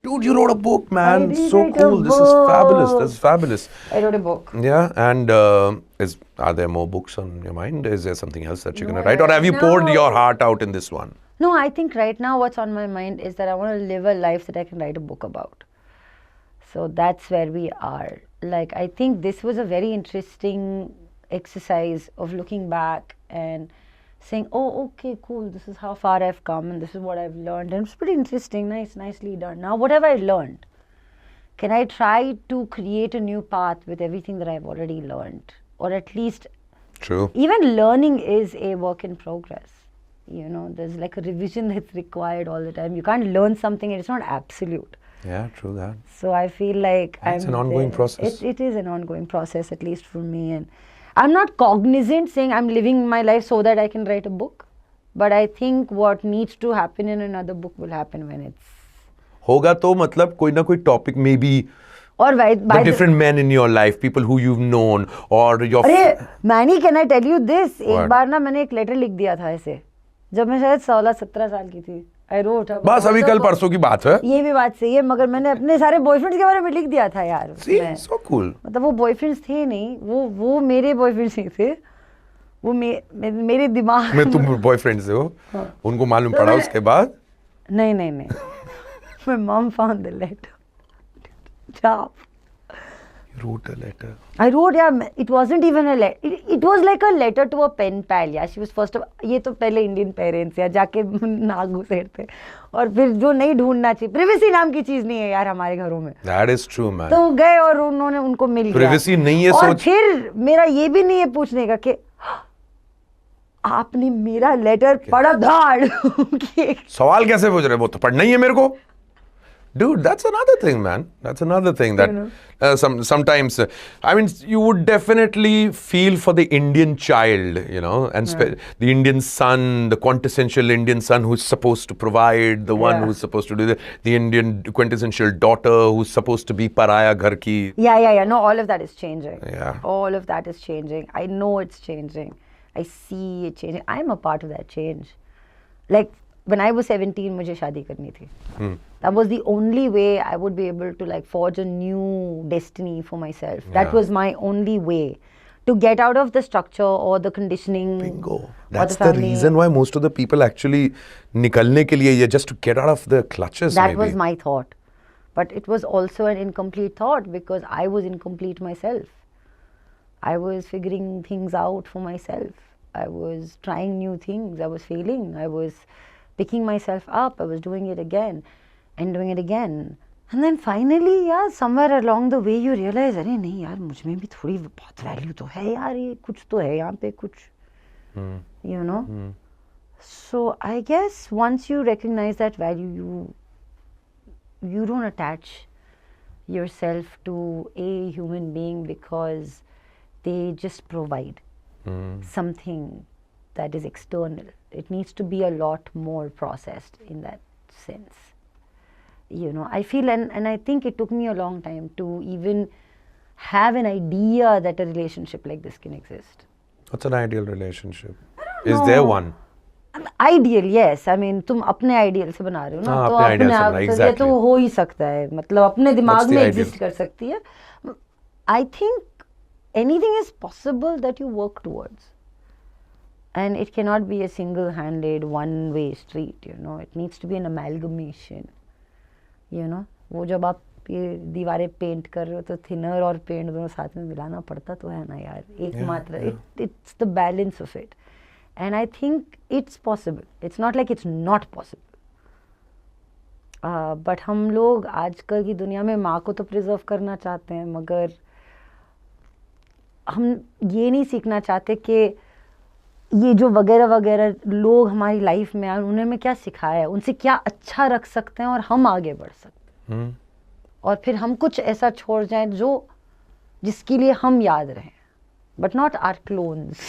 Dude, you wrote a book, man. I did So write a cool. This is fabulous. book. This is fabulous. I wrote a book. Yeah, and are there more books on your mind? Is there something else that you're No, going to write? Or have you poured no. your heart out in this one? No, I think right now what's on my mind is that I want to live a life that I can write a book about. So that's where we are. Like, I think this was a very interesting exercise of looking back and saying, oh, okay, cool, this is how far I've come and this is what I've learned. And it's pretty interesting, nicely done. Now, what have I learned? Can I try to create a new path with everything that I've already learned? Or at least, True. even learning is a work in progress. You know, there's like a revision that's required all the time. You can't learn something and it's not absolute. Yeah, true that. So I feel like It's an ongoing process. It is an ongoing process, at least for me. And I'm not cognizant saying I'm living my life so that I can write a book. But I think what needs to happen in another book will happen when it's... होगा तो मतलब कोई ना कोई topic, maybe Or by the different men in your life, people who you've known, or your... अरे Manny, can I tell you this? What? एक बार ना मैंने एक लेटर लिख दिया था ऐसे, जब मैं शायद 16-17 साल की थी. I wrote about... बस अभी कल परसों की बात है. ये भी बात सही है, मगर मैंने अपने सारे बॉयफ्रेंड्स के बारे में लिख दिया था यार. See, so cool. मतलब वो बॉयफ्रेंड्स थे नहीं, वो मेरे बॉयफ्रेंड्स नहीं थे, वो मेरे दिमाग में तुम बॉयफ्रेंड से हो, उनको मालूम पड़ा उसके बाद? नहीं. My mom found the letter. Job. You wrote a letter. I wrote, yeah, it wasn't even a letter. It was like a letter to a pen pal. Yeah, she was first of... ये तो पहले Indian parents या जाके नाक घुसेड़ते और फिर जो नहीं ढूंढना चाहिए. प्रिवेसी नाम की चीज नहीं है यार हमारे घरों में. That is true, man. तो गए और उन्होंने उनको मिल गया. प्रिवेसी नहीं है और सोच. फिर मेरा ये भी नहीं है पूछने का कि आपने मेरा लेटर पढ़ा धाड़. सवाल कैसे पूछ रहे? वो तो पढ़ना ही है मेरे को. Dude, that's another thing, man. That's another thing that sometimes, I mean, you would definitely feel for the Indian child, you know, and the Indian son, the quintessential Indian son who's supposed to provide, the one who's supposed to do the Indian quintessential daughter who's supposed to be paraya ghar ki. Yeah. No, all of that is changing. Yeah. All of that is changing. I know it's changing. I see it changing. I'm a part of that change. Like, when I was 17, मुझे शादी करनी थी. That was the only way I would be able to like forge a new destiny for myself. That was my only way to get out of the structure or the conditioning. Bingo. That's the reason why most of the people actually निकलने के लिए, just to get out of the clutches. That was my thought. But it was also an incomplete thought because I was incomplete myself. I was figuring things out for myself. I was trying new things. I was failing. I was picking myself up. I was doing it again and doing it again. And then finally, yeah, somewhere along the way you realize, अरे नहीं यार, मुझ में भी थोड़ी बहुत value तो है यार, ये कुछ तो है यहाँ पे कुछ, you know. So I guess once you recognize that value, you don't attach yourself to a human being because they just provide something that is external. It needs to be a lot more processed in that sense. You know, I feel, and I think it took me a long time to even have an idea that a relationship like this can exist. What's an ideal relationship? Is there one? Ideal, yes. I mean, तुम अपने ideal से बना रहे हो ना, तो अपने आप से ये तो हो ही सकता है, मतलब अपने दिमाग में exist कर सकती है. I think anything is possible that you work towards. And it cannot be a single-handed, one-way street, you know. It needs to be an amalgamation, you know. वो जब आप ये दीवारें पेंट कर रहे हो तो थिनर और पेंट दोनों साथ में मिलाना पड़ता तो है ना यार, एक मात्रा. It's the balance of it. And I think it's possible. It's not like it's not possible. But हम लोग आजकल की दुनिया में माँ को तो प्रिजर्व करना चाहते हैं, मगर हम ये नहीं सीखना चाहते कि ये जो वगैरह वगैरह लोग हमारी लाइफ में आए, उन्हें हमें क्या सिखाया है, उनसे क्या अच्छा रख सकते हैं और हम आगे बढ़ सकते हैं. और फिर हम कुछ ऐसा छोड़ जाएं जो जिसके लिए हम याद रहें, but not our clones.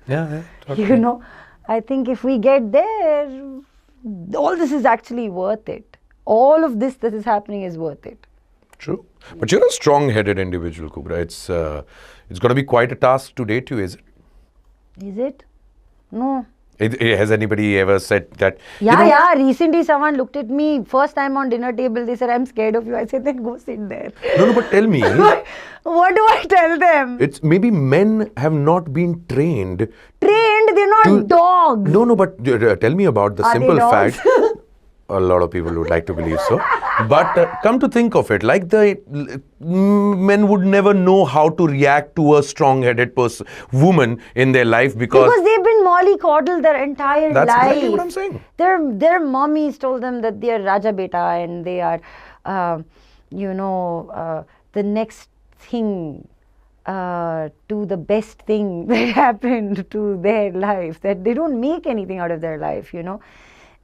Totally. You know, I think if we get there, all this is actually worth it. All of this that is happening is worth it. True. But you're a strong-headed individual, Kubra. It's going to be quite a task to date you, is it? Is it? No. Has anybody ever said that? Yeah. Recently, someone looked at me first time on dinner table. They said, "I'm scared of you." I said, "Then go sit there." No, but tell me. What do I tell them? It's maybe men have not been trained. They're not dogs. No, but tell me about the Are they simple dogs? fact. A lot of people would like to believe so. But come to think of it, like men would never know how to react to a strong-headed woman in their life because they've been mollycoddled their entire that's life. exactly what I'm saying. Their mommies told them that they are Raja Beta and they are, the next thing to the best thing that happened to their life. That they don't make anything out of their life,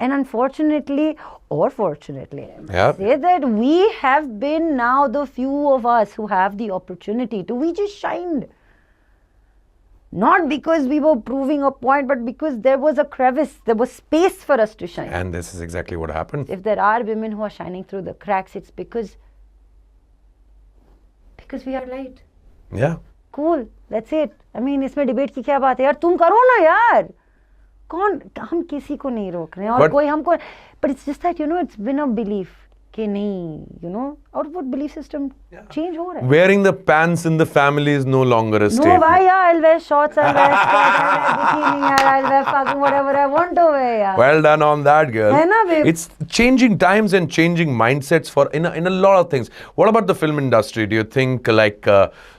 And unfortunately, or fortunately, I must say that we have been now the few of us who have the opportunity to, we just shined. Not because we were proving a point, but because there was a crevice, there was space for us to shine. And this is exactly what happened. If there are women who are shining through the cracks, it's because we are light. Yeah. Cool, that's it. I mean, इसमें debate की क्या बात है यार? तुम करो ना यार. हम किसी को नहीं रोक रहे हैं और कोई हमको, but it's just that it's been a belief कि नहीं, outward belief system change हो रहा है. Wearing the pants in the family is no longer a statement. No, bhai, I'll wear shorts, I'll wear skirts, I'll wear bikini, I'll wear fucking whatever I want to wear. Well done on that, girl. है ना, babe? It's changing times and changing mindsets in a lot of things. What about the film industry? Do you think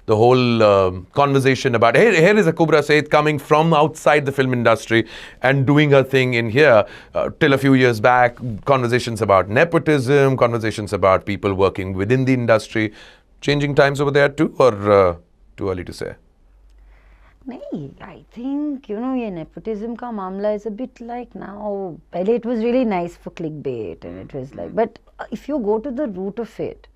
the whole conversation about here is Akubra Said coming from outside the film industry and doing her thing in here till a few years back, conversations about nepotism, conversations about people working within the industry, changing times over there too, or too early to say? नहीं, I think ये nepotism का मामला is a bit like now. पहले it was really nice for clickbait and it was like, but if you go to the root of it,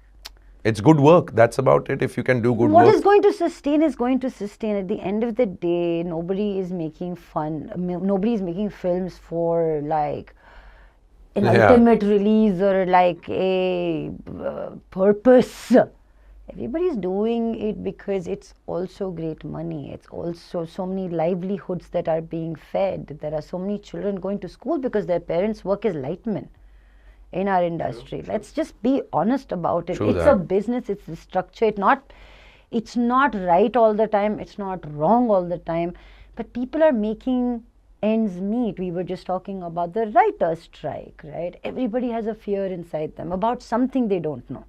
it's good work. That's about it. If you can do good work. What is going to sustain is going to sustain. At the end of the day, nobody is making fun. Nobody is making films for like an ultimate release or like a purpose. Everybody is doing it because it's also great money. It's also so many livelihoods that are being fed. There are so many children going to school because their parents work as lightmen in our industry. Let's just be honest about it. It's a business, it's a structure. It's not right all the time, it's not wrong all the time, but people are making ends meet. We were just talking about the writer's strike, right? Everybody has a fear inside them about something they don't know.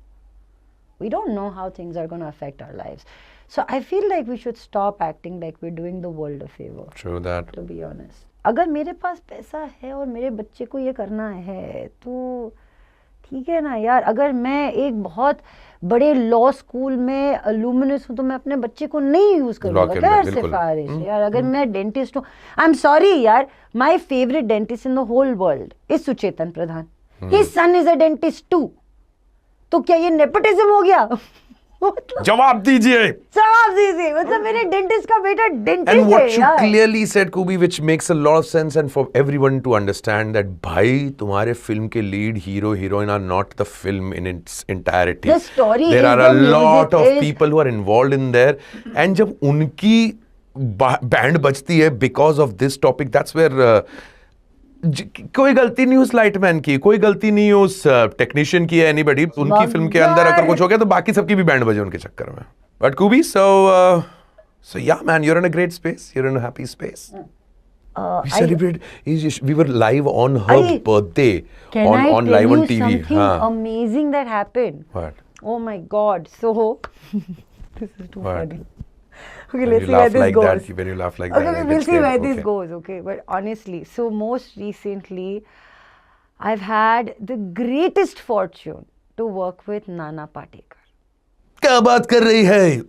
We don't know how things are going to affect our lives. So I feel like we should stop acting like we're doing the world a favor. True that. To be honest. अगर मेरे पास पैसा है और मेरे बच्चे को ये करना है तो ठीक है ना यार. अगर मैं एक बहुत बड़े लॉ स्कूल में अलुमिनस हूँ तो मैं अपने बच्चे को नहीं यूज करूँगा. खैर सिफारिश यार. अगर मैं डेंटिस्ट हूँ, आई एम सॉरी यार, my favourite dentist in the whole world is Suchetan Pradhan. His son is a dentist too. तो क्या ये नेपोटिज्म हो गया? जवाब दीजिए. मतलब मेरे डेंटिस्ट का बेटा डेंटिस्ट है. And what you clearly said, Kubi, which makes a lot of sense, and for everyone to understand that भाई तुम्हारे फिल्म के lead hero heroine are not the film in its entirety. The story there is are the a lot of is... people who are involved in there, and जब उनकी band बजती है because of this topic, that's where कोई गलती नहीं उस lightman की, कोई गलती नहीं उस टेक्नीशियन की है, एनीबडी. उनकी फिल्म के अंदर अगर कुछ हो गया तो बाकी सबकी भी बैंड बजे उनके चक्कर में. But Kubi, so yeah, man, you're in a great space. You're in a happy space. We celebrated. We were live on her birthday on live on TV. Something amazing that happened. What? Oh my God! So this is too funny. Okay, when let's see where this goes. When you laugh like okay, that, we'll see where this goes. Okay, but honestly, so most recently, I've had the greatest fortune to work with Nana Patekar. क्या बात कर रही है?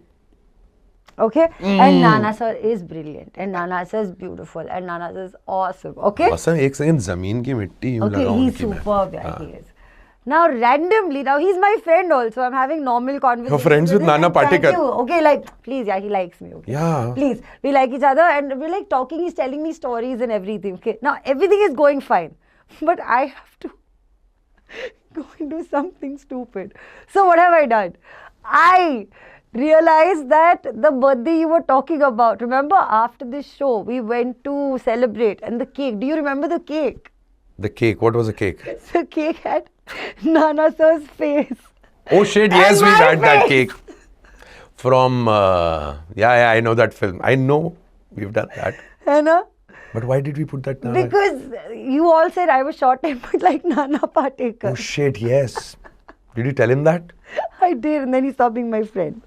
Okay, and Nana sir is brilliant, and Nana sir is beautiful, and Nana sir is awesome. Okay. Awesome. एक second ज़मीन की मिट्टी यूं लगाऊं. Okay, he's superb. Yeah, he is. Now randomly, now he's my friend also. I'm having normal conversations. You're friends with Nana Patekar. Thank you. Okay, like please, yeah, he likes me. Okay. Yeah. Please, we like each other and we're like talking. He's telling me stories and everything. Okay. Now everything is going fine, but I have to go and do something stupid. So what have I done? I realized that the birthday you were talking about, remember after this show, we went to celebrate and the cake, do you remember the cake? The cake. What was the cake? The cake had Nana sir's face. Oh shit! Yes, And we've my had that face. cake from. Yeah, I know that film. I know we've done that. You know? But why did we put that? Nana? Because you all said I was short-tempered like Nana Patekar. Oh shit! Yes. Did you tell him that? I did, and then he stopped being my friend.